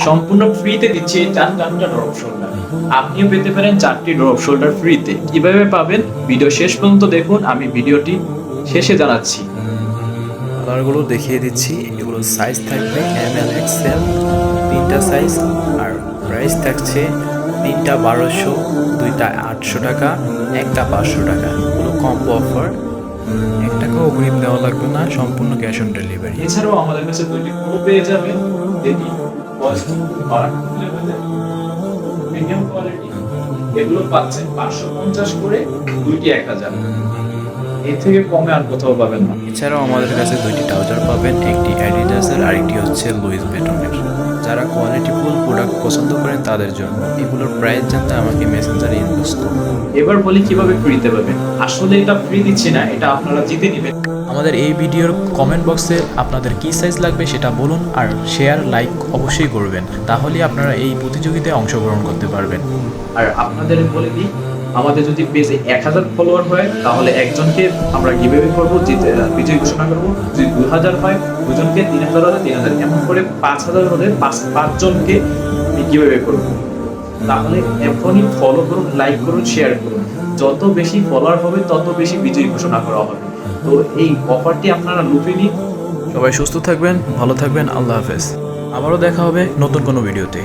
সম্পূর্ণ ফ্রিতে দিচ্ছি এই 4টা ড্রপ শোল্ডার। আপনিও পেতে পারেন 4টি ড্রপ শোল্ডার ফ্রিতে। কিভাবে পাবেন ভিডিও শেষ পর্যন্ত দেখুন, আমি ভিডিওটি শেষে জানাচ্ছি। কালারগুলো দেখিয়ে দিচ্ছি। এগুলো সাইজ থাকবে ML XL, 3টা সাইজ। আর প্রাইস থাকছে 3টা 1200, 2টা 800 টাকা, একটা 500 টাকা। এগুলো কম্বো অফার, 1 টাকাও অগ্রিম দেওয়া লাগবে না, সম্পূর্ণ ক্যাশ অন ডেলিভারি। এছাড়াও আমাদের কাছে 2টি প্রো পেয়ে যাবেন, যেটি প্রিমিয়াম কোয়ালিটি। এগুলো পাচ্ছেন 550 করে, 2টি 1000। এর থেকে কমে আর কোথাও পাবেন না। এছাড়াও আমাদের কাছে 2টি ট্রাউজার পাবেন, একটি অ্যাডিডাসের আর একটি হচ্ছে লুইস ভিটনের। যারা কোয়ালিটিফুল প্রোডাক্ট পছন্দ করেন তাদের জন্য। এগুলোর প্রাইস জানতে আমাকে মেসেঞ্জারে ইনবক্স করুন। এবার বলি কিভাবে ফ্রিতে পাবেন। আসলে এটা ফ্রি দিচ্ছি না, এটা আপনারা জিতে নেবেন। আমাদের এই ভিডিওর কমেন্ট বক্সে আপনাদের কী সাইজ লাগবে সেটা বলুন, আর শেয়ার লাইক অবশ্যই করবেন, তাহলে আপনারা এই প্রতিযোগিতায় অংশগ্রহণ করতে পারবেন। আর আপনাদের বলে দিই, আমাদের যদি পেজে 1000 ফলোয়ার হয় তাহলে একজনকে আমরা গিভঅ্যাওয়ে করবো, বিজয়ী ঘোষণা করবো। যদি 2000 হয় দুজনকে, 3000 হলে 3000, এমন করে 5000 হলে পাঁচজনকে গিভঅ্যাওয়ে করবো। তাহলে এখনই ফলো করুন, লাইক করুন, শেয়ার করুন। যত বেশি ফলোয়ার হবে তত বেশি বিজয়ী ঘোষণা করা হবে। তো এই অফারটি আপনারা লুফে নিন। সবাই সুস্থ থাকবেন, ভালো থাকবেন, আল্লাহ হাফেজ। আবারও দেখা হবে নতুন কোনো ভিডিওতে।